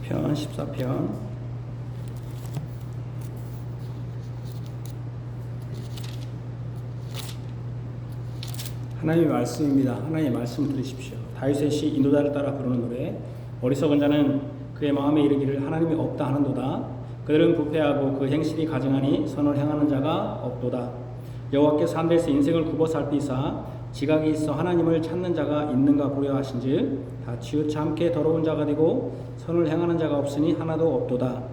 시편 14편. 하나님의 말씀입니다. 하나님의 말씀 들으십시오. 다윗의 시 인도자를 따라 부르는 노래. 어리석은 자는 그의 마음에 이르기를 하나님이 없다 하는도다. 그들은 부패하고 그 행실이 가증하니 선을 행하는 자가 없도다. 여호와께서 하늘에서 인생을 굽어 살피사 지각이 있어 하나님을 찾는 자가 있는가 보려 하신즉 다 치우쳐 함께 더러운 자가 되고 선을 행하는 자가 없으니 하나도 없도다.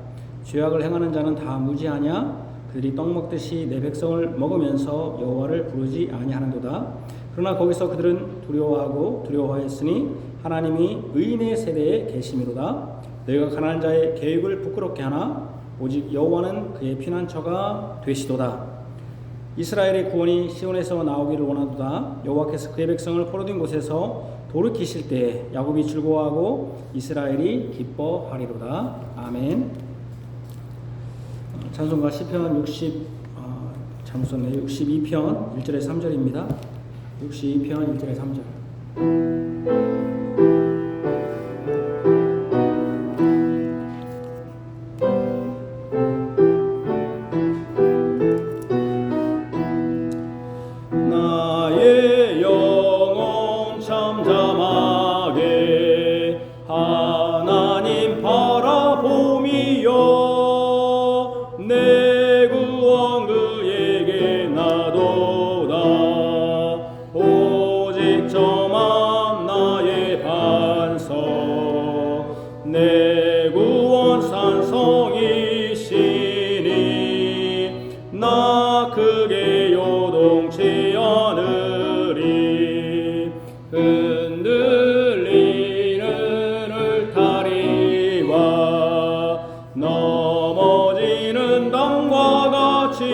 죄악을 행하는 자는 다 무지하냐? 그들이 떡 먹듯이 내 백성을 먹으면서 여호와를 부르지 아니하는도다. 그러나 거기서 그들은 두려워하고 두려워하였으니 하나님이 의인의 세대에 계심이로다. 너희가 가난한 자의 계획을 부끄럽게 하나 오직 여호와는 그의 피난처가 되시도다. 이스라엘의 구원이 시온에서 나오기를 원하도다. 여호와께서 그의 백성을 포로된 곳에서 돌이키실 때에 야곱이 즐거워하고 이스라엘이 기뻐하리로다. 아멘. 찬송가 시편 62편 1절에 3절입니다. 62편 1절에 3절. 내 구원 산성이시니 나 크게 요동치 않으리. 흔들리는 울타리와 넘어지는 땅과 같이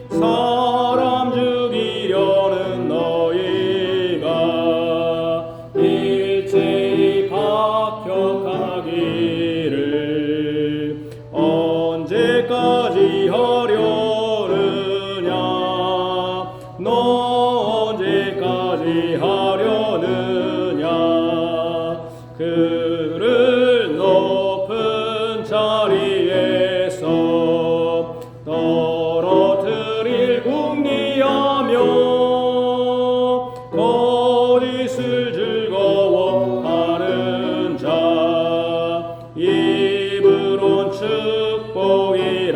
사람 죽이려는 너희가 일제히 박격하기를 언제까지 하려느냐? 너 언제까지 하려느냐? 그를 높은 자리에서 떨어뜨릴 궁리하며 거짓을 즐거워하는 자 입으론 축복이라도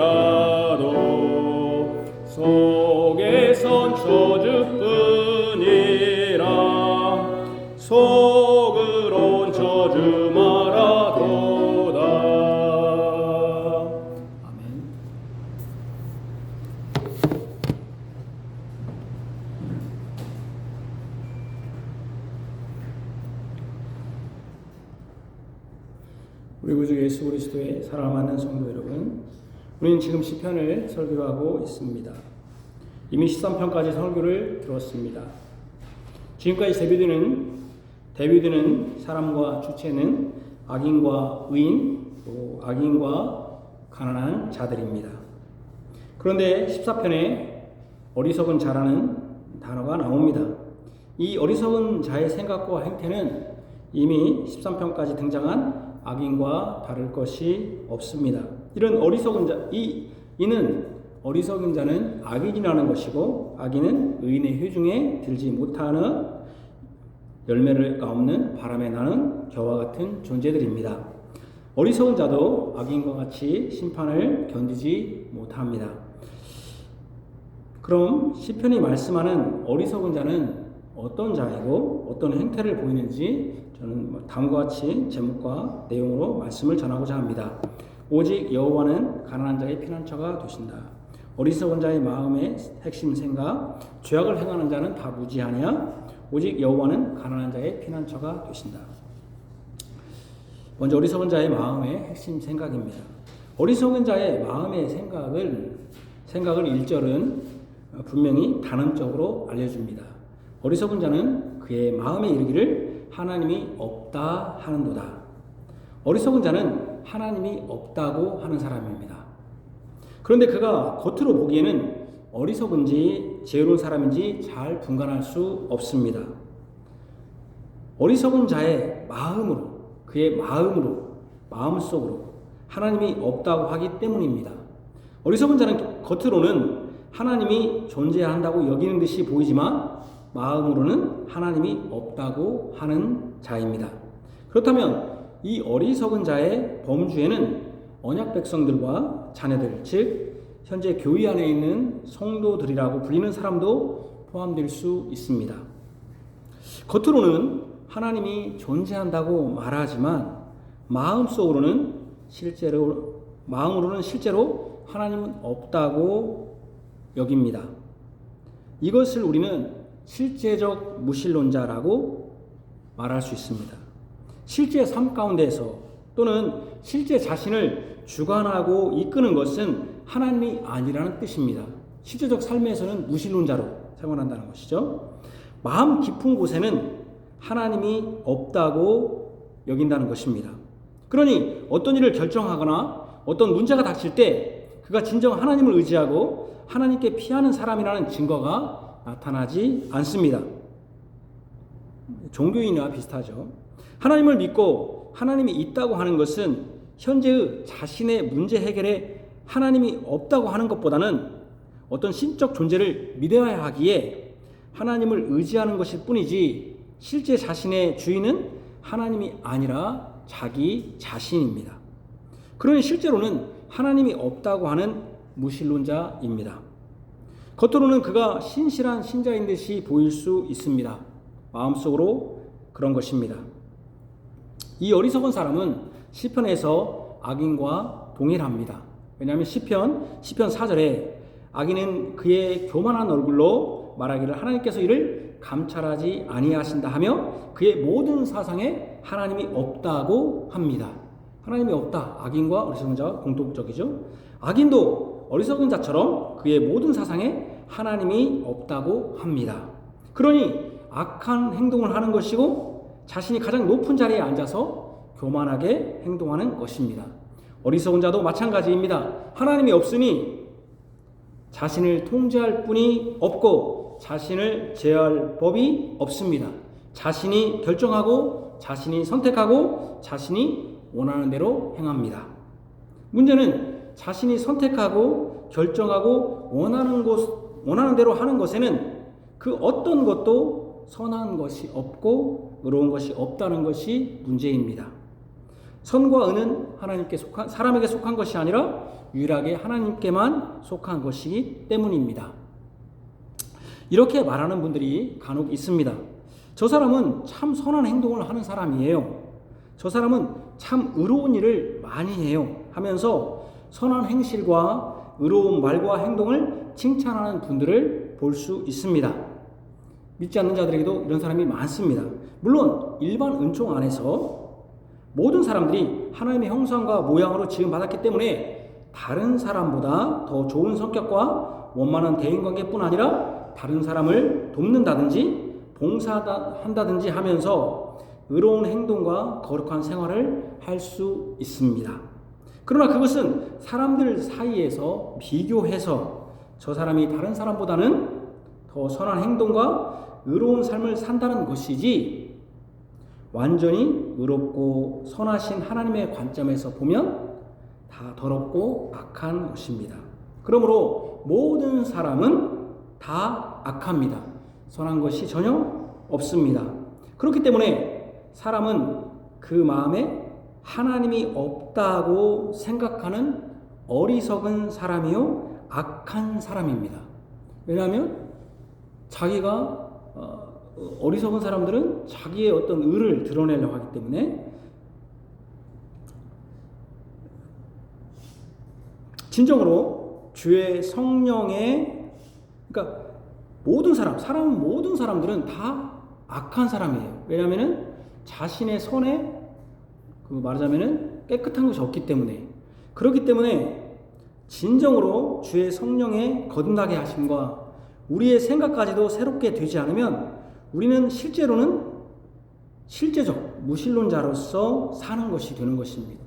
속에선 저주뿐이라. 속으론 저주 말하도다. 아멘. 우리 구주 예수 그리스도의 사랑하는 성도 여러분, 우리는 지금 시편을 설교하고 있습니다. 이미 13편까지 설교를 들었습니다. 지금까지 데비드는 사람과 주체는 악인과 의인, 또 악인과 가난한 자들입니다. 그런데 14편에 어리석은 자라는 단어가 나옵니다. 이 어리석은 자의 생각과 행태는 이미 13편까지 등장한 악인과 다를 것이 없습니다. 이런 어리석은 자, 이는 어리석은 자는 악인이라는 것이고 악인은 의인의 회중에 들지 못하는 열매가 없는 바람에 나는 겨와 같은 존재들입니다. 어리석은 자도 악인과 같이 심판을 견디지 못합니다. 그럼 시편이 말씀하는 어리석은 자는 어떤 자이고 어떤 행태를 보이는지 저는 다음과 같이 제목과 내용으로 말씀을 전하고자 합니다. 오직 여호와는 가난한 자의 피난처가 되신다. 어리석은 자의 마음의 핵심 생각, 죄악을 행하는 자는 다 무지하냐? 오직 여호와는 가난한 자의 피난처가 되신다. 먼저 어리석은 자의 마음의 핵심 생각입니다. 어리석은 자의 마음의 생각을 1절은 분명히 단언적으로 알려줍니다. 어리석은 자는 그의 마음에 이르기를 하나님이 없다 하는도다. 어리석은 자는 하나님이 없다고 하는 사람입니다. 그런데 그가 겉으로 보기에는 어리석은지 지혜로운 사람인지 잘 분간할 수 없습니다. 어리석은 자의 마음으로 그의 마음속으로 하나님이 없다고 하기 때문입니다. 어리석은 자는 겉으로는 하나님이 존재한다고 여기는 듯이 보이지만 마음으로는 하나님이 없다고 하는 자입니다. 그렇다면 이 어리석은 자의 범주에는 언약 백성들과 자녀들, 즉 현재 교회 안에 있는 성도들이라고 불리는 사람도 포함될 수 있습니다. 겉으로는 하나님이 존재한다고 말하지만 마음으로는 실제로 하나님은 없다고 여깁니다. 이것을 우리는 실제적 무신론자라고 말할 수 있습니다. 실제 삶 가운데에서 또는 실제 자신을 주관하고 이끄는 것은 하나님이 아니라는 뜻입니다. 실제적 삶에서는 무신론자로 생활한다는 것이죠. 마음 깊은 곳에는 하나님이 없다고 여긴다는 것입니다. 그러니 어떤 일을 결정하거나 어떤 문제가 닥칠 때 그가 진정 하나님을 의지하고 하나님께 피하는 사람이라는 증거가 나타나지 않습니다. 종교인과 비슷하죠. 하나님을 믿고 하나님이 있다고 하는 것은 현재의 자신의 문제 해결에 하나님이 없다고 하는 것보다는 어떤 신적 존재를 믿어야 하기에 하나님을 의지하는 것일 뿐이지 실제 자신의 주인은 하나님이 아니라 자기 자신입니다. 그러니 실제로는 하나님이 없다고 하는 무신론자입니다. 겉으로는 그가 신실한 신자인 듯이 보일 수 있습니다. 마음속으로 그런 것입니다. 이 어리석은 사람은 시편에서 악인과 동일합니다. 왜냐하면 시편 4절에 악인은 그의 교만한 얼굴로 말하기를 하나님께서 이를 감찰하지 아니하신다 하며 그의 모든 사상에 하나님이 없다고 합니다. 하나님이 없다. 악인과 어리석은 자가 공통적이죠. 악인도 어리석은 자처럼 그의 모든 사상에 하나님이 없다고 합니다. 그러니 악한 행동을 하는 것이고 자신이 가장 높은 자리에 앉아서 교만하게 행동하는 것입니다. 어리석은 자도 마찬가지입니다. 하나님이 없으니 자신을 통제할 뿐이 없고 자신을 제어할 법이 없습니다. 자신이 결정하고 자신이 선택하고 자신이 원하는 대로 행합니다. 문제는 자신이 선택하고 결정하고 원하는 대로 하는 것에는 그 어떤 것도 선한 것이 없고 의로운 것이 없다는 것이 문제입니다. 선과 의는 사람에게 속한 것이 아니라 유일하게 하나님께만 속한 것이기 때문입니다. 이렇게 말하는 분들이 간혹 있습니다. 저 사람은 참 선한 행동을 하는 사람이에요. 저 사람은 참 의로운 일을 많이 해요 하면서 선한 행실과 의로운 말과 행동을 칭찬하는 분들을 볼 수 있습니다. 믿지 않는 자들에게도 이런 사람이 많습니다. 물론 일반 은총 안에서 모든 사람들이 하나님의 형상과 모양으로 지음받았기 때문에 다른 사람보다 더 좋은 성격과 원만한 대인관계뿐 아니라 다른 사람을 돕는다든지 봉사한다든지 하면서 의로운 행동과 거룩한 생활을 할 수 있습니다. 그러나 그것은 사람들 사이에서 비교해서 저 사람이 다른 사람보다는 더 선한 행동과 의로운 삶을 산다는 것이지 완전히 의롭고 선하신 하나님의 관점에서 보면 다 더럽고 악한 것입니다. 그러므로 모든 사람은 다 악합니다. 선한 것이 전혀 없습니다. 그렇기 때문에 사람은 그 마음에 하나님이 없다고 생각하는 어리석은 사람이요 악한 사람입니다. 왜냐하면 자기가 어리석은 사람들은 자기의 어떤 의를 드러내려고 하기 때문에 진정으로 주의 성령의 그러니까 사람은 모든 사람들은 다 악한 사람이에요. 왜냐하면 자신의 손에 말하자면 깨끗한 것이 없기 때문에 그렇기 때문에 진정으로 주의 성령의 거듭나게 하심과 우리의 생각까지도 새롭게 되지 않으면 우리는 실제적 무신론자로서 사는 것이 되는 것입니다.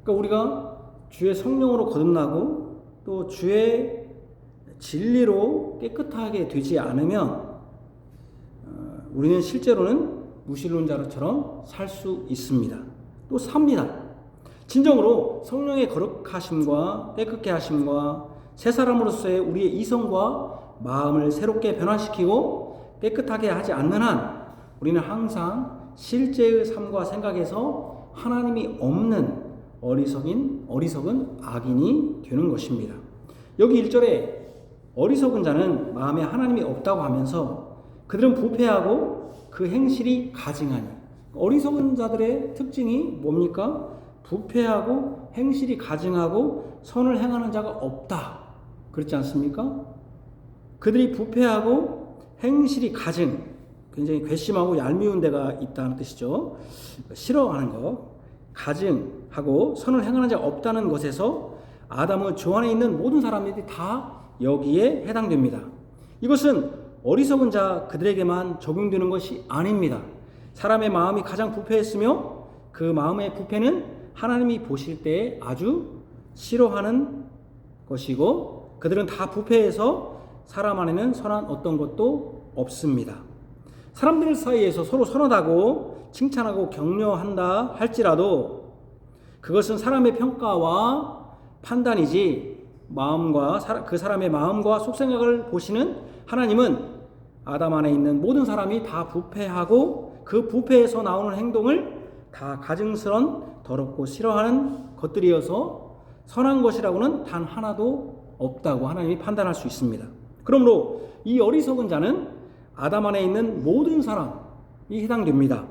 그러니까 우리가 주의 성령으로 거듭나고 또 주의 진리로 깨끗하게 되지 않으면 우리는 실제로는 무신론자로처럼 살 수 있습니다. 또 삽니다. 진정으로 성령의 거룩하심과 깨끗게 하심과 새 사람으로서의 우리의 이성과 마음을 새롭게 변화시키고 깨끗하게 하지 않는 한 우리는 항상 실제의 삶과 생각에서 하나님이 없는 어리석은 악인이 되는 것입니다. 여기 1절에 어리석은 자는 마음에 하나님이 없다고 하면서 그들은 부패하고 그 행실이 가증하니, 어리석은 자들의 특징이 뭡니까? 부패하고 행실이 가증하고 선을 행하는 자가 없다. 그렇지 않습니까? 그들이 부패하고 행실이 가증, 굉장히 괘씸하고 얄미운 데가 있다는 뜻이죠. 싫어하는 것, 가증하고 선을 행하는 자가 없다는 것에서 아담의 조 안에 있는 모든 사람들이 다 여기에 해당됩니다. 이것은 어리석은 자 그들에게만 적용되는 것이 아닙니다. 사람의 마음이 가장 부패했으며 그 마음의 부패는 하나님이 보실 때 아주 싫어하는 것이고, 그들은 다 부패해서 사람 안에는 선한 어떤 것도 없습니다. 사람들 사이에서 서로 선하다고 칭찬하고 격려한다 할지라도 그것은 사람의 평가와 판단이지, 그 사람의 마음과 속생각을 보시는 하나님은 아담 안에 있는 모든 사람이 다 부패하고 그 부패에서 나오는 행동을 다 가증스런 더럽고 싫어하는 것들이어서 선한 것이라고는 단 하나도 없다고 하나님이 판단할 수 있습니다. 그러므로 이 어리석은 자는 아담 안에 있는 모든 사람이 해당됩니다.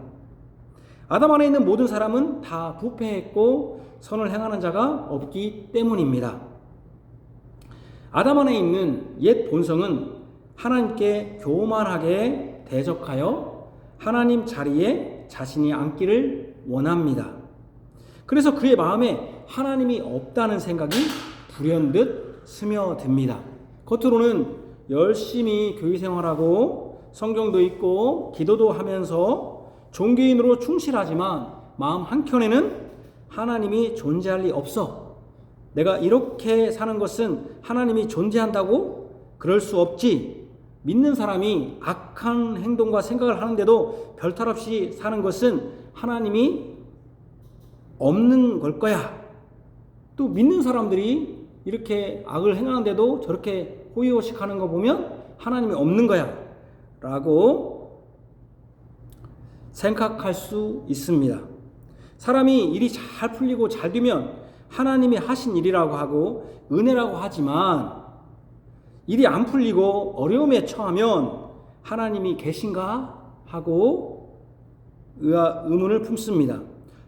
아담 안에 있는 모든 사람은 다 부패했고 선을 행하는 자가 없기 때문입니다. 아담 안에 있는 옛 본성은 하나님께 교만하게 대적하여 하나님 자리에 자신이 앉기를 원합니다. 그래서 그의 마음에 하나님이 없다는 생각이 불현듯 스며듭니다. 겉으로는 열심히 교회 생활하고 성경도 읽고 기도도 하면서 종교인으로 충실하지만 마음 한켠에는 하나님이 존재할 리 없어, 내가 이렇게 사는 것은 하나님이 존재한다고? 그럴 수 없지. 믿는 사람이 악한 행동과 생각을 하는데도 별탈 없이 사는 것은 하나님이 없는 걸 거야. 또 믿는 사람들이 이렇게 악을 행하는데도 저렇게 호의호식하는 거 보면 하나님이 없는 거야 라고 생각할 수 있습니다. 사람이 일이 잘 풀리고 잘 되면 하나님이 하신 일이라고 하고 은혜라고 하지만, 일이 안 풀리고 어려움에 처하면 하나님이 계신가 하고 의문을 품습니다.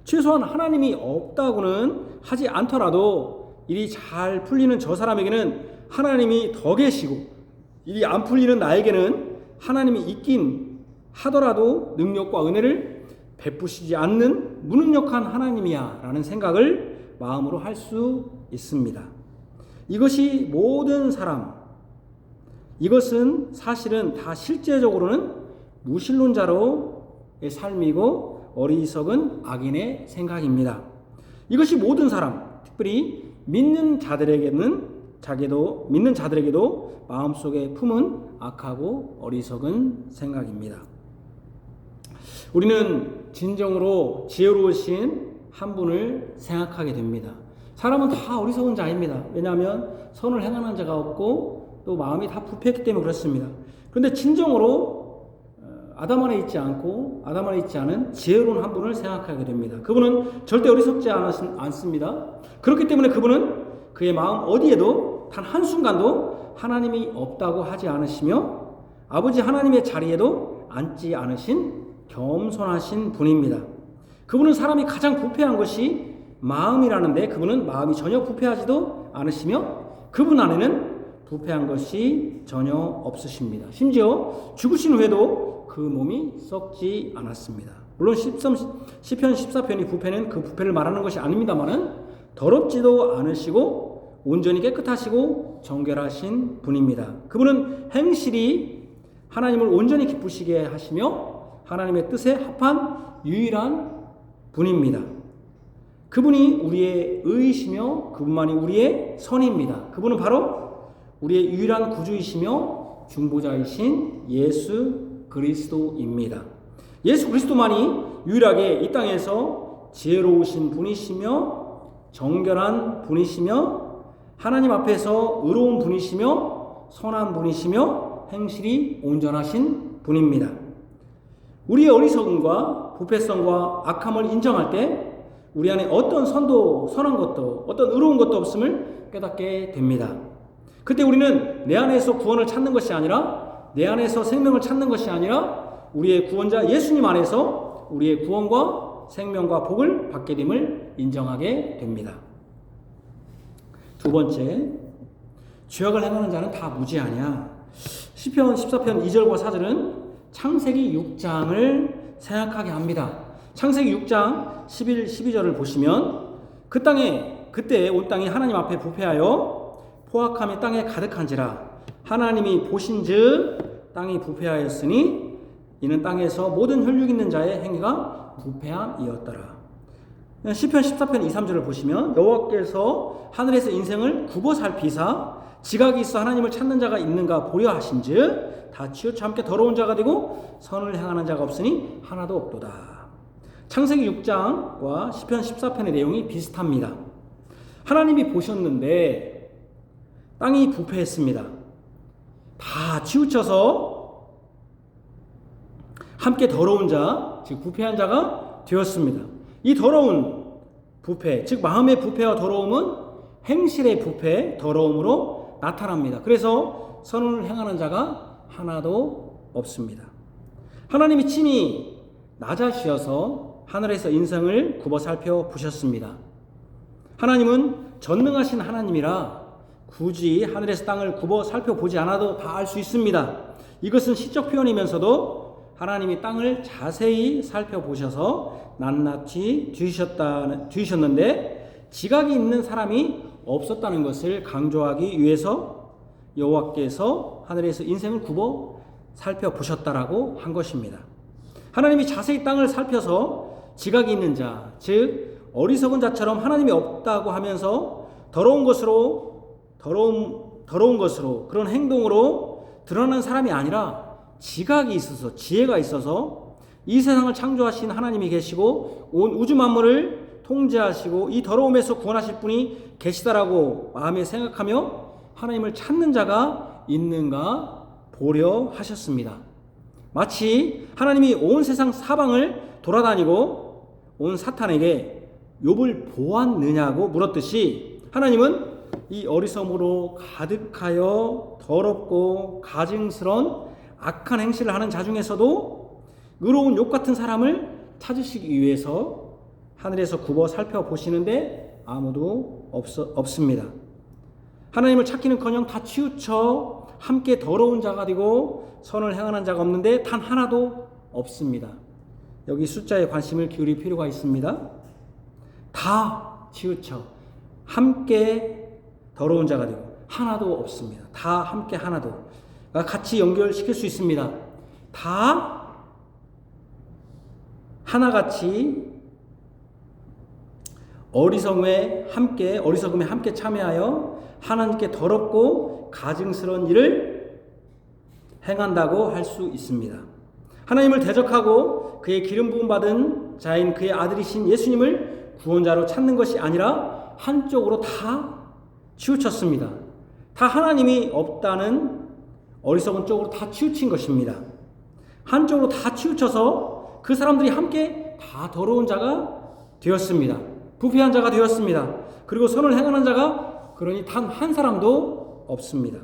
최소한 하나님이 없다고는 하지 않더라도 일이 잘 풀리는 저 사람에게는 하나님이 더 계시고, 일이 안 풀리는 나에게는 하나님이 있긴 하더라도 능력과 은혜를 베푸시지 않는 무능력한 하나님이야 라는 생각을 마음으로 할 수 있습니다. 이것이 모든 사람, 이것은 사실은 다 실제적으로는 무신론자로의 삶이고 어리석은 악인의 생각입니다. 이것이 모든 사람, 특별히 믿는 자들에게도 마음속에 품은 악하고 어리석은 생각입니다. 우리는 진정으로 지혜로우신 한 분을 생각하게 됩니다. 사람은 다 어리석은 자입니다. 왜냐하면 선을 행하는 자가 없고 또 마음이 다 부패했기 때문에 그렇습니다. 그런데 진정으로 아담 안에 있지 않은 지혜로운 한 분을 생각하게 됩니다. 그분은 절대 어리석지 않습니다. 그렇기 때문에 그분은 그의 마음 어디에도 단 한순간도 하나님이 없다고 하지 않으시며 아버지 하나님의 자리에도 앉지 않으신 겸손하신 분입니다. 그분은 사람이 가장 부패한 것이 마음이라는데 그분은 마음이 전혀 부패하지도 않으시며 그분 안에는 부패한 것이 전혀 없으십니다. 심지어 죽으신 후에도 그 몸이 썩지 않았습니다. 물론 시편 14편이 부패는 그 부패를 말하는 것이 아닙니다만은 더럽지도 않으시고 온전히 깨끗하시고 정결하신 분입니다. 그분은 행실이 하나님을 온전히 기쁘시게 하시며 하나님의 뜻에 합한 유일한 분입니다. 그분이 우리의 의이시며 그분만이 우리의 선입니다. 그분은 바로 우리의 유일한 구주이시며 중보자이신 예수 그리스도입니다. 예수 그리스도만이 유일하게 이 땅에서 지혜로우신 분이시며 정결한 분이시며 하나님 앞에서 의로운 분이시며 선한 분이시며 행실이 온전하신 분입니다. 우리의 어리석음과 부패성과 악함을 인정할 때 우리 안에 어떤 선한 것도 어떤 의로운 것도 없음을 깨닫게 됩니다. 그때 우리는 내 안에서 구원을 찾는 것이 아니라 내 안에서 생명을 찾는 것이 아니라 우리의 구원자 예수님 안에서 우리의 구원과 생명과 복을 받게 됨을 인정하게 됩니다. 두 번째, 죄악을 행하는 자는 다 무지하냐. 시편 14편 2절과 4절은 창세기 6장을 생각하게 합니다. 창세기 6장 11, 12절을 보시면 그때 온 땅이 하나님 앞에 부패하여 포악함이 땅에 가득한지라 하나님이 보신즉 땅이 부패하였으니 이는 땅에서 모든 혈육 있는 자의 행위가 부패함이었더라. 시편 14편 2, 3절을 보시면 여호와께서 하늘에서 인생을 굽어 살피사 지각이 있어 하나님을 찾는 자가 있는가 보려 하신즉 다 치우쳐 함께 더러운 자가 되고 선을 행하는 자가 없으니 하나도 없도다. 창세기 6장과 시편 14편의 내용이 비슷합니다. 하나님이 보셨는데 땅이 부패했습니다. 다 치우쳐서 함께 더러운 자, 즉 부패한 자가 되었습니다. 이 더러운 부패, 즉 마음의 부패와 더러움은 행실의 부패, 더러움으로 나타납니다. 그래서 선을 행하는 자가 하나도 없습니다. 하나님이 친히 낮아지셔서 하늘에서 인생을 굽어 살펴보셨습니다. 하나님은 전능하신 하나님이라 굳이 하늘에서 땅을 굽어 살펴보지 않아도 다 알 수 있습니다. 이것은 시적 표현이면서도 하나님이 땅을 자세히 살펴보셔서 낱낱이 뒤셨는데 지각이 있는 사람이 없었다는 것을 강조하기 위해서 여호와께서 하늘에서 인생을 굽어 살펴보셨다라고 한 것입니다. 하나님이 자세히 땅을 살펴서 지각이 있는 자, 즉 어리석은 자처럼 하나님이 없다고 하면서 더러운 것으로 그런 행동으로 드러나는 사람이 아니라 지각이 있어서 지혜가 있어서 이 세상을 창조하신 하나님이 계시고 온 우주 만물을 통제하시고 이 더러움에서 구원하실 분이 계시다라고 마음에 생각하며 하나님을 찾는 자가 있는가 보려 하셨습니다. 마치 하나님이 온 세상 사방을 돌아다니고 온 사탄에게 욥을 보았느냐고 물었듯이 하나님은 이 어리석음으로 가득하여 더럽고 가증스러운 악한 행실을 하는 자 중에서도 의로운 욥 같은 사람을 찾으시기 위해서 하늘에서 굽어 살펴보시는데 아무도 없습니다. 하나님을 찾기는커녕 다 치우쳐 함께 더러운 자가 되고 선을 행하는 자가 없는데 단 하나도 없습니다. 여기 숫자에 관심을 기울일 필요가 있습니다. 다 치우쳐 함께 더러운 자가 되고 하나도 없습니다. 다 함께 하나도 같이 연결시킬 수 있습니다. 다 하나같이 어리석음에 함께 참여하여 하나님께 더럽고 가증스러운 일을 행한다고 할 수 있습니다. 하나님을 대적하고 그의 기름 부음 받은 자인 그의 아들이신 예수님을 구원자로 찾는 것이 아니라 한쪽으로 다 치우쳤습니다. 다 하나님이 없다는 어리석은 쪽으로 다 치우친 것입니다. 한쪽으로 다 치우쳐서 그 사람들이 함께 다 더러운 자가 되었습니다. 부패한 자가 되었습니다. 그리고 선을 행하는 자가 그러니 단 한 사람도 없습니다.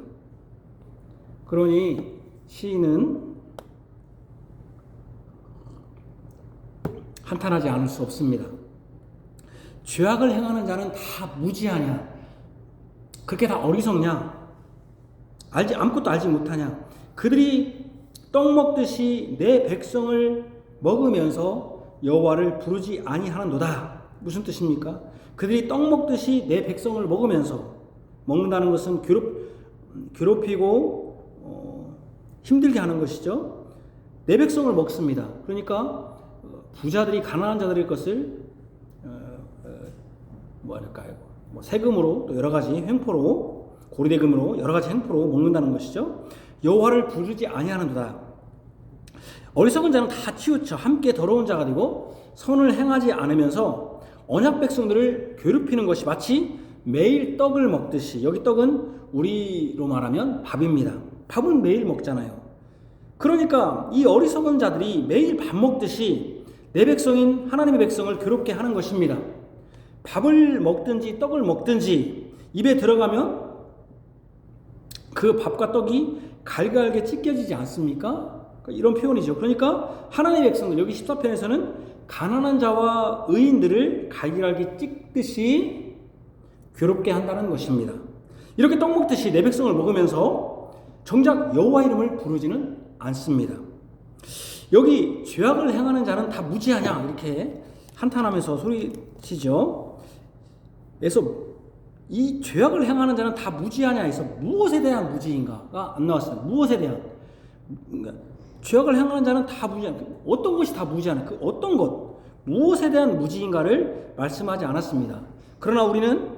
그러니 시인은 한탄하지 않을 수 없습니다. 죄악을 행하는 자는 다 무지하냐? 그렇게 다 어리석냐? 아무것도 알지 못하냐? 그들이 떡 먹듯이 내 백성을 먹으면서 여호와를 부르지 아니하는도다. 무슨 뜻입니까? 그들이 떡 먹듯이 내 백성을 먹는다는 것은 괴롭히고 힘들게 하는 것이죠. 내 백성을 먹습니다. 그러니까 부자들이 가난한 자들의 것을 세금으로 또 여러 가지 횡포로 고리대금으로 여러 가지 행포로 먹는다는 것이죠. 여호와를 부르지 아니하는도다. 어리석은 자는 다 치우쳐 함께 더러운 자가 되고 선을 행하지 않으면서 언약 백성들을 괴롭히는 것이 마치 매일 떡을 먹듯이, 여기 떡은 우리로 말하면 밥입니다. 밥은 매일 먹잖아요. 그러니까 이 어리석은 자들이 매일 밥 먹듯이 내 백성인 하나님의 백성을 괴롭게 하는 것입니다. 밥을 먹든지 떡을 먹든지 입에 들어가면 그 밥과 떡이 갈갈게 찢겨지지 않습니까? 이런 표현이죠. 그러니까 하나님의 백성들, 여기 14편에서는 가난한 자와 의인들을 갈갈게 찢듯이 괴롭게 한다는 것입니다. 이렇게 떡 먹듯이 내 백성을 먹으면서 정작 여호와 이름을 부르지는 않습니다. 여기 죄악을 행하는 자는 다 무지하냐 이렇게 한탄하면서 소리치죠. 그래서 이 죄악을 행하는 자는 다 무지하냐 해서 무엇에 대한 무지인가가 안 나왔어요. 무엇에 대한, 그러니까 죄악을 행하는 자는 다 무지하냐, 어떤 것이 다 무지하냐, 그 어떤 것, 무엇에 대한 무지인가를 말씀하지 않았습니다. 그러나 우리는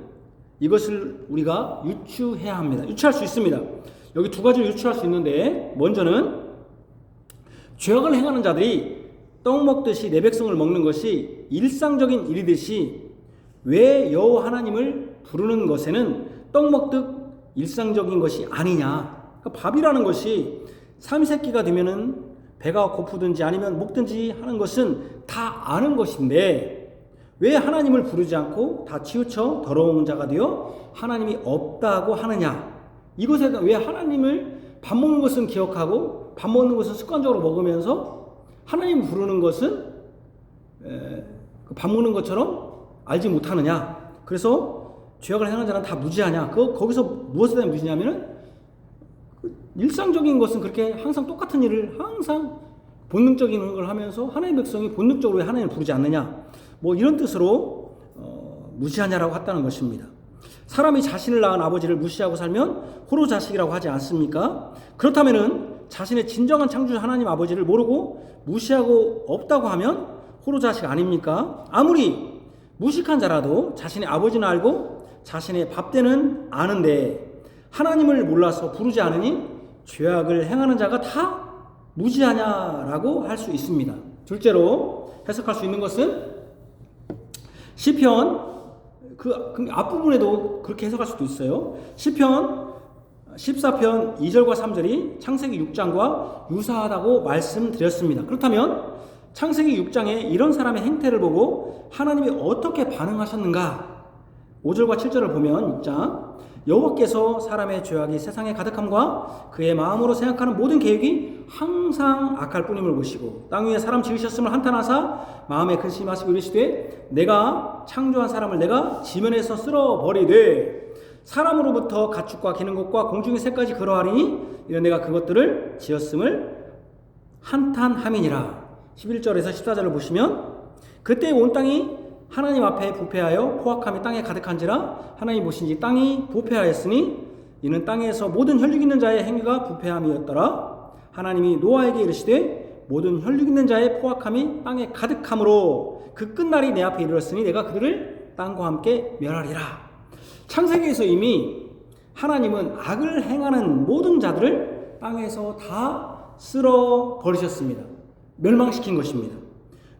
이것을 우리가 유추해야 합니다. 유추할 수 있습니다. 여기 두 가지를 유추할 수 있는데, 먼저는 죄악을 행하는 자들이 떡 먹듯이 내 백성을 먹는 것이 일상적인 일이듯이 왜 여호와 하나님을 부르는 것에는 떡 먹듯 일상적인 것이 아니냐. 그러니까 밥이라는 것이 삼시세끼가 되면은 배가 고프든지 아니면 먹든지 하는 것은 다 아는 것인데 왜 하나님을 부르지 않고 다 치우쳐 더러운 자가 되어 하나님이 없다고 하느냐. 이것에 왜 하나님을 밥 먹는 것은 기억하고 밥 먹는 것은 습관적으로 먹으면서 하나님 부르는 것은 밥 먹는 것처럼 알지 못하느냐. 그래서 죄악을 행하는 자는 다 무지하냐. 거기서 무엇에 대한 무지냐면은 일상적인 것은 그렇게 항상 똑같은 일을 항상 본능적인 걸 하면서 하나님의 백성이 본능적으로 왜 하나님을 부르지 않느냐. 뭐 이런 뜻으로 무지하냐라고 했다는 것입니다. 사람이 자신을 낳은 아버지를 무시하고 살면 호로 자식이라고 하지 않습니까? 그렇다면은 자신의 진정한 창조주 하나님 아버지를 모르고 무시하고 없다고 하면 호로 자식 아닙니까? 아무리 무식한 자라도 자신의 아버지는 알고 자신의 밥때는 아는데 하나님을 몰라서 부르지 않으니 죄악을 행하는 자가 다 무지하냐라고 할 수 있습니다. 둘째로 해석할 수 있는 것은 시편 그 앞부분에도 그렇게 해석할 수도 있어요. 시편 14편 2절과 3절이 창세기 6장과 유사하다고 말씀드렸습니다. 그렇다면 창세기 6장에 이런 사람의 행태를 보고 하나님이 어떻게 반응하셨는가? 5절과 7절을 보면 6장 여호와께서 사람의 죄악이 세상에 가득함과 그의 마음으로 생각하는 모든 계획이 항상 악할 뿐임을 보시고 땅 위에 사람 지으셨음을 한탄하사 마음에 근심하시고 이르시되 내가 창조한 사람을 내가 지면에서 쓸어버리되 사람으로부터 가축과 기는 것과 공중의 새까지 그러하리니 이런 내가 그것들을 지었음을 한탄함이니라. 11절에서 14절을 보시면 그때 온 땅이 하나님 앞에 부패하여 포악함이 땅에 가득한지라 하나님 보신지 땅이 부패하였으니 이는 땅에서 모든 혈육 있는 자의 행위가 부패함이었더라. 하나님이 노아에게 이르시되 모든 혈육 있는 자의 포악함이 땅에 가득함으로 그 끝날이 내 앞에 이르렀으니 내가 그들을 땅과 함께 멸하리라. 창세기에서 이미 하나님은 악을 행하는 모든 자들을 땅에서 다 쓸어 버리셨습니다. 멸망시킨 것입니다.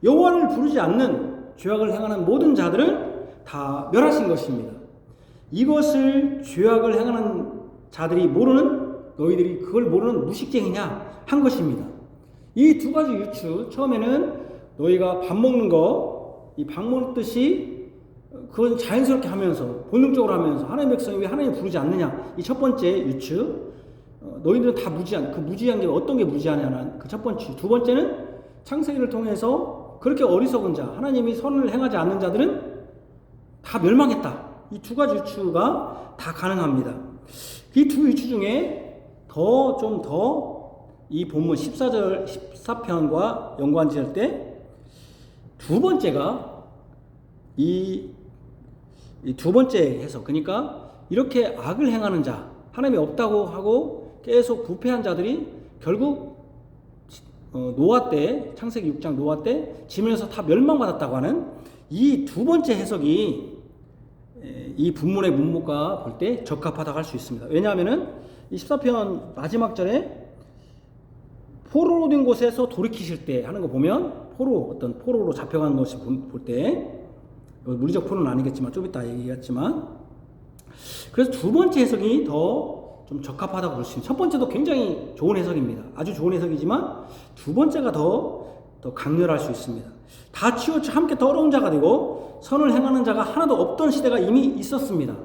여호와를 부르지 않는 죄악을 행하는 모든 자들을 다 멸하신 것입니다. 이것을 죄악을 행하는 자들이 모르는, 너희들이 그걸 모르는 무식쟁이냐 한 것입니다. 이 두 가지 유추, 처음에는 너희가 밥 먹는 거, 이 밥 먹듯이 그건 자연스럽게 하면서 본능적으로 하면서 하나님의 백성이 왜 하나님을 부르지 않느냐, 이 첫 번째 유추. 너희들은 다 무지한, 그 무지한 게 어떤 게 무지하냐는 그 첫 번째. 두 번째는 창세기를 통해서 그렇게 어리석은 자, 하나님이 선을 행하지 않는 자들은 다 멸망했다. 이 두 가지 유추가 다 가능합니다. 이 두 유추 중에 좀 더 이 본문 14편과 연관 지을 때 두 번째가 이 두 번째 해석, 그러니까 이렇게 악을 행하는 자, 하나님이 없다고 하고 계속 부패한 자들이 결국 노아 때, 창세기 6장 노아 때 지면에서 다 멸망받았다고 하는 이 두 번째 해석이 이 본문의 문목과 볼 때 적합하다고 할 수 있습니다. 왜냐하면은 이 14편 마지막 절에 포로로 된 곳에서 돌이키실 때 하는 거 보면 포로, 어떤 포로로 잡혀간 것이 볼 때, 물리적 포로는 아니겠지만 좀 이따 얘기했지만, 그래서 두 번째 해석이 더 좀 적합하다고 볼 수 있습니다. 첫 번째도 굉장히 좋은 해석입니다. 아주 좋은 해석이지만 두 번째가 더 강렬할 수 있습니다. 다 치우쳐 함께 더러운 자가 되고 선을 행하는 자가 하나도 없던 시대가 이미 있었습니다.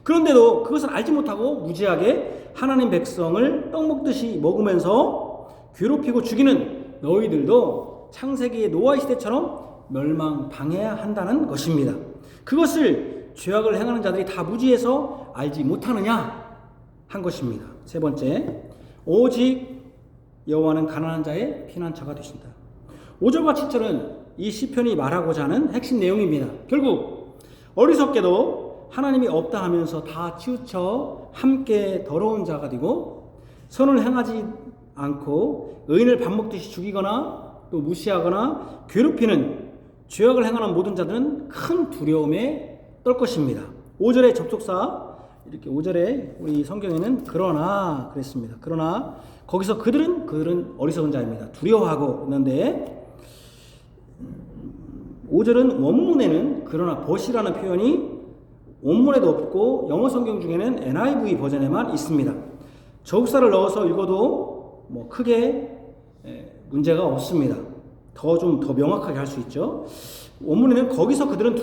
그런데도 그것을 알지 못하고 무지하게 하나님 백성을 떡 먹듯이 먹으면서 괴롭히고 죽이는 너희들도 창세기의 노아의 시대처럼 멸망당해야 한다는 것입니다. 그것을 죄악을 행하는 자들이 다 무지해서 알지 못하느냐 한 것입니다. 세 번째, 오직 여호와는 가난한 자의 피난처가 되신다. 5절과 7절은 이 시편이 말하고자 하는 핵심 내용입니다. 결국 어리석게도 하나님이 없다 하면서 다 치우쳐 함께 더러운 자가 되고 선을 행하지 않고 의인을 밥 먹듯이 죽이거나 또 무시하거나 괴롭히는 죄악을 행하는 모든 자들은 큰 두려움에 떨 것입니다. 5절의 접속사 이렇게 5절에 우리 성경에는 그러나 그랬습니다. 그러나 거기서 그들은 어리석은 자입니다. 두려워하고 있는데 5절은 원문에는 그러나 벗이라는 표현이 원문에도 없고 영어 성경 중에는 NIV 버전에만 있습니다. 접속사를 넣어서 읽어도 뭐 크게 문제가 없습니다. 좀 더 명확하게 할 수 있죠. 원문에는 거기서 그들은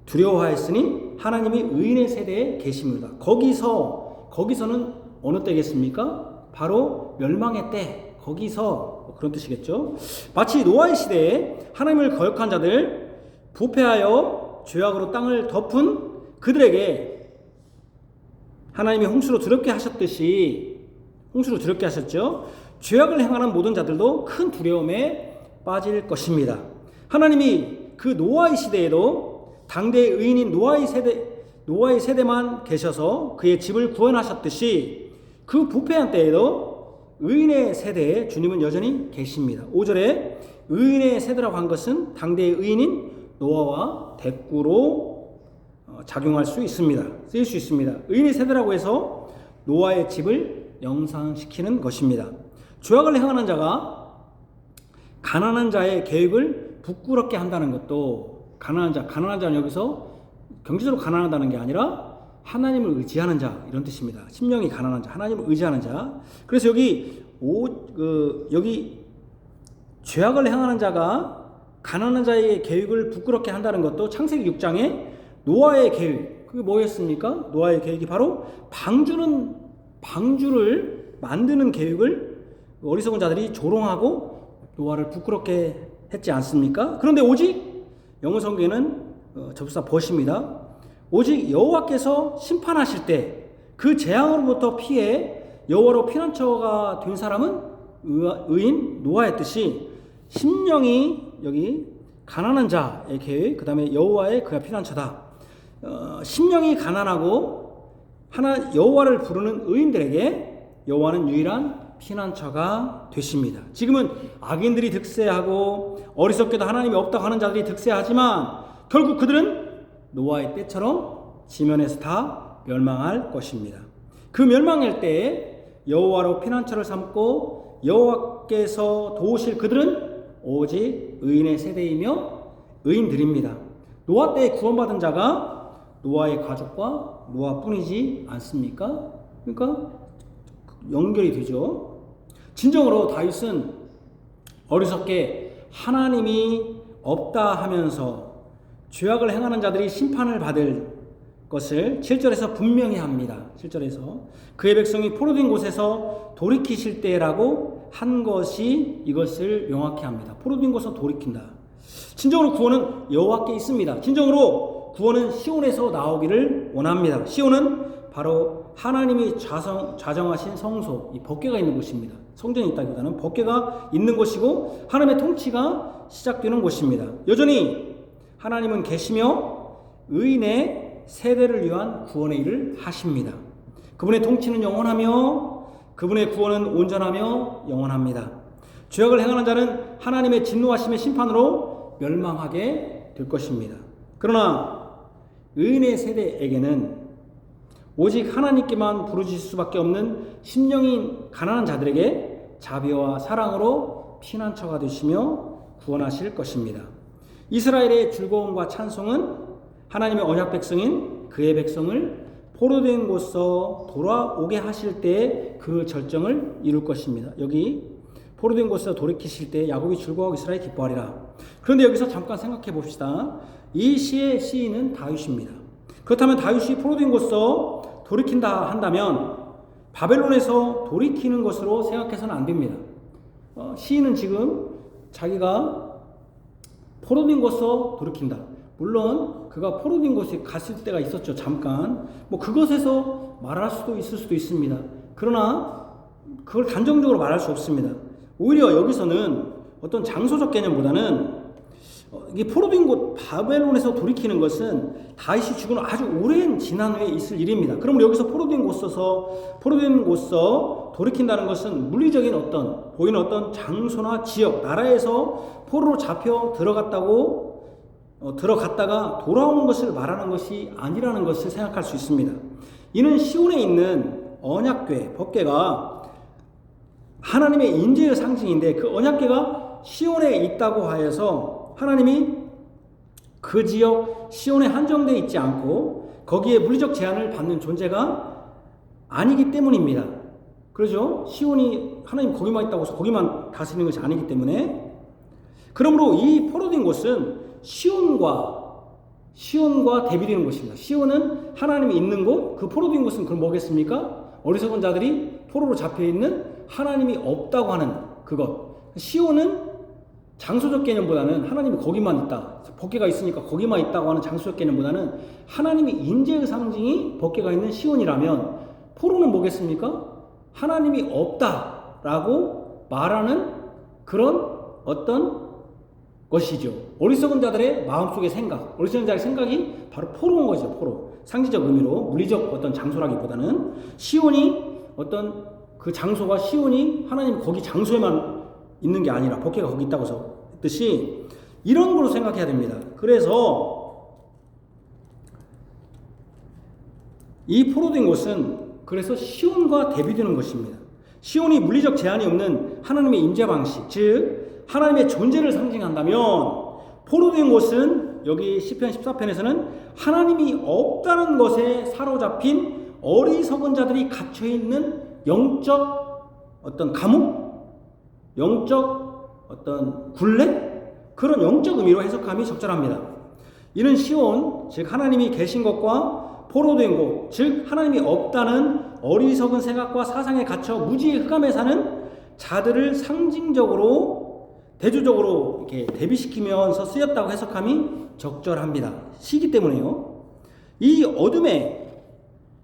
두려워하였으니 하나님이 의인의 세대에 계십니다. 거기서는 어느 때겠습니까? 바로 멸망의 때, 거기서 그런 뜻이겠죠. 마치 노아의 시대에 하나님을 거역한 자들, 부패하여 죄악으로 땅을 덮은 그들에게 하나님이 홍수로 두렵게 하셨죠. 죄악을 행하는 모든 자들도 큰 두려움에 빠질 것입니다. 하나님이 그 노아의 시대에도 당대의 의인인 노아의 세대만 계셔서 그의 집을 구원하셨듯이 그 부패한 때에도 의인의 세대에 주님은 여전히 계십니다. 5절에 의인의 세대라고 한 것은 당대의 의인인 노아와 대꾸로 작용할 수 있습니다. 쓰일 수 있습니다. 의인의 세대라고 해서 노아의 집을 연상시키는 것입니다. 죄악을 행하는 자가 가난한 자의 계획을 부끄럽게 한다는 것도 가난한 자는 여기서 경제적으로 가난하다는 게 아니라 하나님을 의지하는 자 이런 뜻입니다. 심령이 가난한 자, 하나님을 의지하는 자. 그래서 여기 죄악을 행하는 자가 가난한 자의 계획을 부끄럽게 한다는 것도 창세기 6장에 노아의 계획, 그게 뭐였습니까? 노아의 계획이 바로 방주를 만드는 계획을 어리석은 자들이 조롱하고 노아를 부끄럽게 했지 않습니까? 그런데 오직 영어 성경에는 접사 벗입니다. 오직 여호와께서 심판하실 때 그 재앙으로부터 피해 여호와로 피난처가 된 사람은 의인 노아였듯이 심령이 여기 가난한 자의 계획, 그 다음에 여호와의 그가 피난처다. 심령이 가난하고 여호와를 부르는 의인들에게 여호와는 유일한 피난처가 되십니다. 지금은 악인들이 득세하고 어리석게도 하나님이 없다고 하는 자들이 득세하지만 결국 그들은 노아의 때처럼 지면에서 다 멸망할 것입니다. 그 멸망할 때에 여호와로 피난처를 삼고 여호와께서 도우실 그들은 오직 의인의 세대이며 의인들입니다. 노아 때에 구원받은 자가 노아의 가족과 노아뿐이지 않습니까? 그러니까 연결이 되죠. 진정으로 다윗은 어리석게 하나님이 없다 하면서 죄악을 행하는 자들이 심판을 받을 것을 7절에서 분명히 합니다. 7절에서 그의 백성이 포로된 곳에서 돌이키실 때라고 한 것이 이것을 명확히 합니다. 포로된 곳에서 돌이킨다. 진정으로 구원은 여호와께 있습니다. 진정으로 구원은 시온에서 나오기를 원합니다. 시온은 바로 하나님이 좌정하신 성소, 이 법궤가 있는 곳입니다. 성전이 있다기보다는 법궤가 있는 곳이고 하나님의 통치가 시작되는 곳입니다. 여전히 하나님은 계시며 의인의 세대를 위한 구원의 일을 하십니다. 그분의 통치는 영원하며 그분의 구원은 온전하며 영원합니다. 죄악을 행하는 자는 하나님의 진노하심의 심판으로 멸망하게 될 것입니다. 그러나 의인의 세대에게는 오직 하나님께만 부르짖을 수밖에 없는 심령이 가난한 자들에게 자비와 사랑으로 피난처가 되시며 구원하실 것입니다. 이스라엘의 즐거움과 찬송은 하나님의 언약 백성인 그의 백성을 포로된 곳서 돌아오게 하실 때 그 절정을 이룰 것입니다. 여기 포로된 곳에서 돌이키실 때 야곱이 즐거워하고 이스라엘이 기뻐하리라. 그런데 여기서 잠깐 생각해 봅시다. 이 시의 시인은 다윗입니다. 그렇다면 다윗이 포로된 곳서 돌이킨다 한다면 바벨론에서 돌이키는 것으로 생각해서는 안 됩니다. 시인은 지금 자기가 포로된 곳서 돌이킨다. 물론 그가 포로된 곳에 갔을 때가 있었죠. 잠깐. 그것에서 말할 수도 있을 수도 있습니다. 그러나 그걸 단정적으로 말할 수 없습니다. 오히려 여기서는 어떤 장소적 개념보다는 이게 포로된 곳 바벨론에서 돌이키는 것은 다윗이 죽은 아주 오랜 지난 후에 있을 일입니다. 그러므로 여기서 포로된 곳서 돌이킨다는 것은 물리적인 보이는 어떤 장소나 지역, 나라에서 포로로 잡혀 들어갔다가 돌아오는 것을 말하는 것이 아니라는 것을 생각할 수 있습니다. 이는 시온에 있는 언약궤, 법궤가 하나님의 인재의 상징인데 그 언약궤가 시온에 있다고 하여서 하나님이 그 지역 시온에 한정되어 있지 않고 거기에 물리적 제한을 받는 존재가 아니기 때문입니다. 그러죠? 시온이 하나님 거기만 있다고 해서 거기만 다스리는 것이 아니기 때문에, 그러므로 이 포로된 곳은 시온과 대비되는 곳입니다. 시온은 하나님이 있는 곳, 그 포로된 곳은 그럼 뭐겠습니까? 어리석은 자들이 포로로 잡혀있는 하나님이 없다고 하는 그것. 시온은 장소적 개념보다는 하나님이 거기만 있다, 법궤가 있으니까 거기만 있다고 하는 장소적 개념보다는 하나님이 인재의 상징이 법궤가 있는 시온이라면 포로는 뭐겠습니까? 하나님이 없다라고 말하는 그런 어떤 것이죠. 어리석은 자들의 마음속의 생각, 어리석은 자들의 생각이 바로 포로인 거죠. 포로. 상징적 의미로, 물리적 어떤 장소라기보다는 시온이 어떤 그 장소가 시온이 하나님 거기 장소에만 있는 게 아니라 법궤가 거기 있다고 해서 했듯이 이런 걸로 생각해야 됩니다. 그래서 이 포로된 곳은 그래서 시온과 대비되는 것입니다. 시온이 물리적 제한이 없는 하나님의 임재 방식, 즉 하나님의 존재를 상징한다면 포로된 곳은 여기 시편 14편에서는 하나님이 없다는 것에 사로잡힌 어리석은 자들이 갇혀있는 영적 어떤 감옥, 영적 어떤 굴레, 그런 영적 의미로 해석함이 적절합니다. 이는 시온, 즉 하나님이 계신 것과 포로된 곳, 즉 하나님이 없다는 어리석은 생각과 사상에 갇혀 무지의 흑암에 사는 자들을 상징적으로 대조적으로 이렇게 대비시키면서 쓰였다고 해석함이 적절합니다. 시기 때문에요. 이 어둠의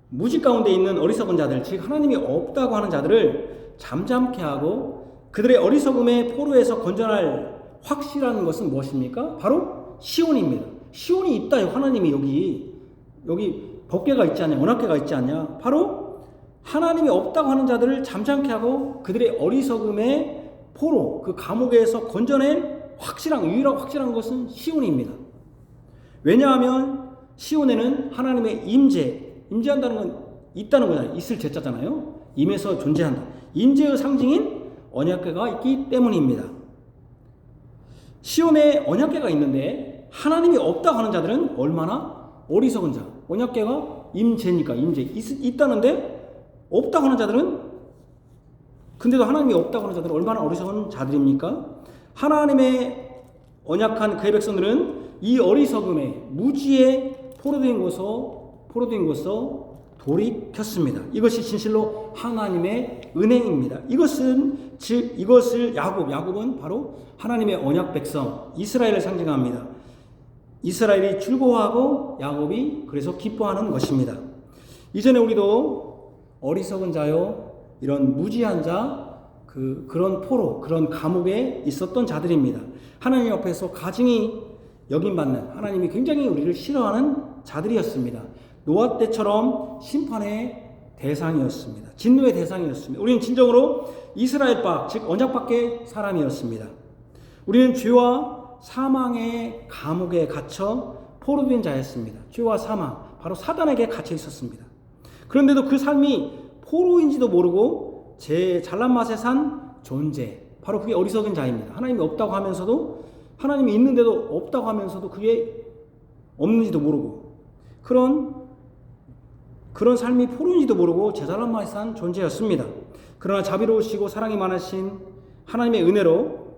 무지 가운데 있는 어리석은 자들, 즉 하나님이 없다고 하는 자들을 잠잠케 하고 그들의 어리석음의 포로에서 건져낼 확실한 것은 무엇입니까? 바로 시온입니다. 시온이 있다. 하나님이 여기 법궤가 있지 않냐, 언약궤가 있지 않냐. 바로 하나님이 없다고 하는 자들을 잠잠케 하고 그들의 어리석음의 포로, 그 감옥에서 건져낼 유일하고 확실한 것은 시온입니다. 왜냐하면 시온에는 하나님의 임재한다는 건 있다는 거잖아요. 있을 제자잖아요. 임에서 존재한다. 임재의 상징인 언약궤가 있기 때문입니다. 시온에 언약궤가 있는데 하나님이 없다고 하는 자들은 얼마나 어리석은 자. 언약궤가 임재니까 있다는데 없다고 하는 자들은, 근데도 하나님이 없다고 하는 자들은 얼마나 어리석은 자들입니까? 하나님의 언약한 그의 백성들은 이 어리석음에 무지에 포로된 곳서 돌이켰습니다. 이것이 진실로 하나님의 은혜입니다. 이것을 야곱은 바로 하나님의 언약 백성 이스라엘을 상징합니다. 이스라엘이 즐거워하고 야곱이 그래서 기뻐하는 것입니다. 이전에 우리도 어리석은 자요, 이런 무지한 자, 그런 포로, 그런 감옥에 있었던 자들입니다. 하나님 앞에서 가증히 여김받는, 하나님이 굉장히 우리를 싫어하는 자들이었습니다. 노아 때처럼 심판의 대상이었습니다. 진노의 대상이었습니다. 우리는 진정으로 이스라엘파, 즉 언약 밖의 사람이었습니다. 우리는 죄와 사망의 감옥에 갇혀 포로된 자였습니다. 죄와 사망, 바로 사단에게 갇혀 있었습니다. 그런데도 그 삶이 포로인지도 모르고 제 잘난 맛에 산 존재, 바로 그게 어리석은 자입니다. 하나님이 없다고 하면서도, 하나님이 있는데도 없다고 하면서도 그게 없는지도 모르고 그런 삶이 포로인지도 모르고 제잘난만한 존재였습니다. 그러나 자비로우시고 사랑이 많으신 하나님의 은혜로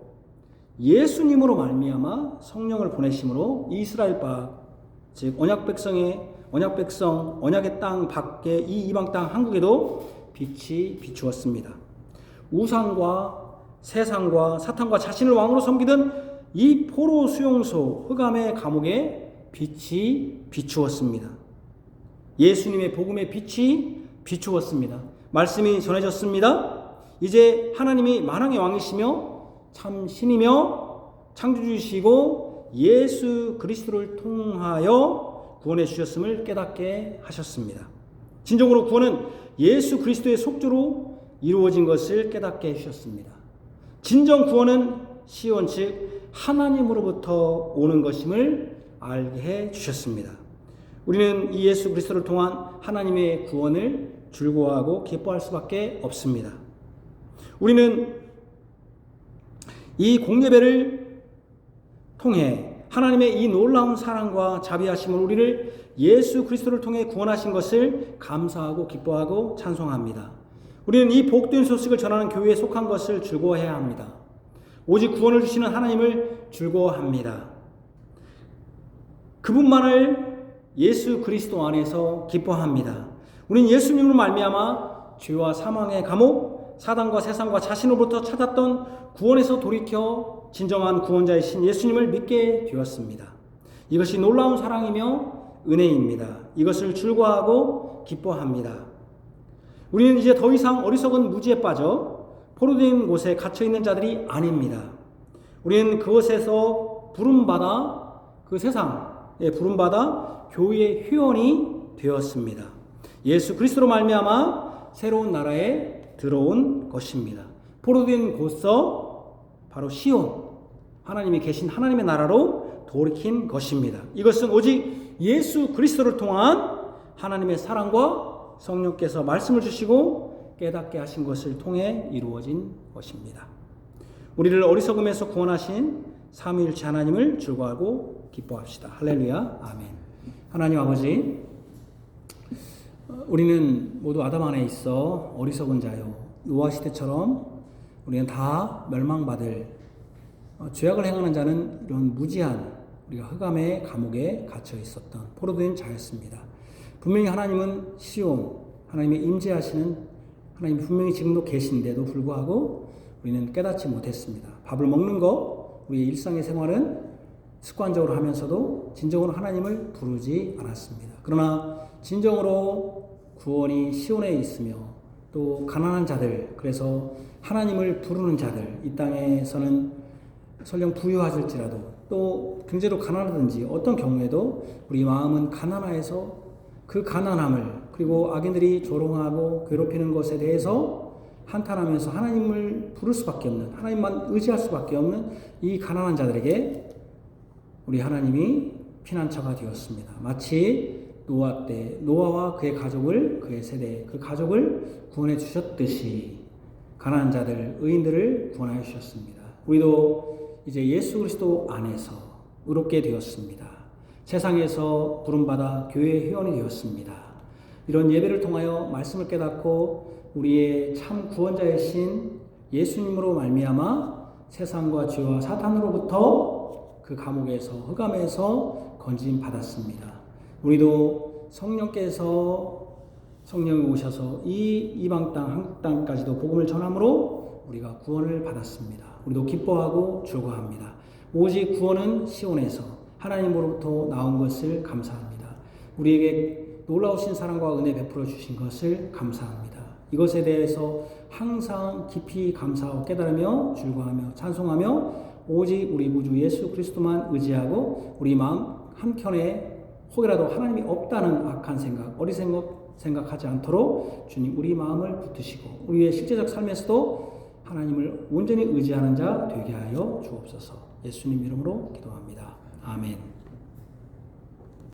예수님으로 말미암아 성령을 보내심으로 이스라엘 박, 즉 언약 백성, 언약의 땅 밖에 이 이방 땅 한국에도 빛이 비추었습니다. 우상과 세상과 사탄과 자신을 왕으로 섬기던 이 포로 수용소 흑암의 감옥에 빛이 비추었습니다. 예수님의 복음의 빛이 비추었습니다. 말씀이 전해졌습니다. 이제 하나님이 만왕의 왕이시며 참 신이며 창조주이시고 예수 그리스도를 통하여 구원해 주셨음을 깨닫게 하셨습니다. 진정으로 구원은 예수 그리스도의 속죄로 이루어진 것을 깨닫게 해주셨습니다. 진정 구원은 시온 즉 하나님으로부터 오는 것임을 알게 해주셨습니다. 우리는 이 예수 그리스도를 통한 하나님의 구원을 즐거워하고 기뻐할 수밖에 없습니다. 우리는 이 공예배를 통해 하나님의 이 놀라운 사랑과 자비하심을 우리를 예수 그리스도를 통해 구원하신 것을 감사하고 기뻐하고 찬송합니다. 우리는 이 복된 소식을 전하는 교회에 속한 것을 즐거워해야 합니다. 오직 구원을 주시는 하나님을 즐거워합니다. 그분만을 예수 그리스도 안에서 기뻐합니다. 우리는 예수님으로 말미암아 죄와 사망의 감옥, 사단과 세상과 자신으로부터 찾았던 구원에서 돌이켜 진정한 구원자이신 예수님을 믿게 되었습니다. 이것이 놀라운 사랑이며 은혜입니다. 이것을 즐거워하고 기뻐합니다. 우리는 이제 더 이상 어리석은 무지에 빠져 포로된 곳에 갇혀있는 자들이 아닙니다. 우리는 그것에서 부름받아 그 세상에 부름받아 교회의 회원이 되었습니다. 예수 그리스도로 말미암아 새로운 나라에 들어온 것입니다. 포로된 곳서 바로 시온, 하나님이 계신 하나님의 나라로 돌이킨 것입니다. 이것은 오직 예수 그리스도를 통한 하나님의 사랑과 성령께서 말씀을 주시고 깨닫게 하신 것을 통해 이루어진 것입니다. 우리를 어리석음에서 구원하신 삼위일체 하나님을 즐거워하고 기뻐합시다. 할렐루야, 아멘. 하나님 아버지, 우리는 모두 아담 안에 있어 어리석은 자요, 노아 시대처럼 우리는 다 멸망받을 죄악을 행하는 자는 이런 무지한 우리가 흑암의 감옥에 갇혀 있었던 포로된 자였습니다. 분명히 하나님은 시온, 하나님의 임재하시는 하나님 분명히 지금도 계신데도 불구하고 우리는 깨닫지 못했습니다. 밥을 먹는 것, 우리의 일상의 생활은 습관적으로 하면서도 진정으로 하나님을 부르지 않았습니다. 그러나 진정으로 구원이 시온에 있으며 또 가난한 자들, 그래서 하나님을 부르는 자들, 이 땅에서는 설령 부유하실지라도 또 경제로 가난하든지 어떤 경우에도 우리 마음은 가난하여서 그 가난함을, 그리고 악인들이 조롱하고 괴롭히는 것에 대해서 한탄하면서 하나님을 부를 수밖에 없는, 하나님만 의지할 수밖에 없는 이 가난한 자들에게 우리 하나님이 피난처가 되었습니다. 마치 노아 때 노아와 그의 가족을, 그의 세대, 그 가족을 구원해 주셨듯이 가난한 자들, 의인들을 구원하여 주셨습니다. 우리도 이제 예수 그리스도 안에서 의롭게 되었습니다. 세상에서 부름받아 교회의 회원이 되었습니다. 이런 예배를 통하여 말씀을 깨닫고 우리의 참 구원자이신 예수님으로 말미암아 세상과 죄와 사탄으로부터 그 감옥에서, 흑암에서 건진 받았습니다. 우리도 성령이 오셔서 이 이방 땅, 한국 땅까지도 복음을 전함으로 우리가 구원을 받았습니다. 우리도 기뻐하고 즐거워합니다. 오직 구원은 시온에서 하나님으로부터 나온 것을 감사합니다. 우리에게 놀라우신 사랑과 은혜 베풀어 주신 것을 감사합니다. 이것에 대해서 항상 깊이 감사하고 깨달으며 즐거워하며 찬송하며 오직 우리 구주 예수 그리스도만 의지하고 우리 마음 한켠에 혹이라도 하나님이 없다는 악한 생각, 생각하지 않도록 주님 우리 마음을 붙드시고 우리의 실제적 삶에서도 하나님을 온전히 의지하는 자 되게 하여 주옵소서. 예수님 이름으로 기도합니다. 아멘.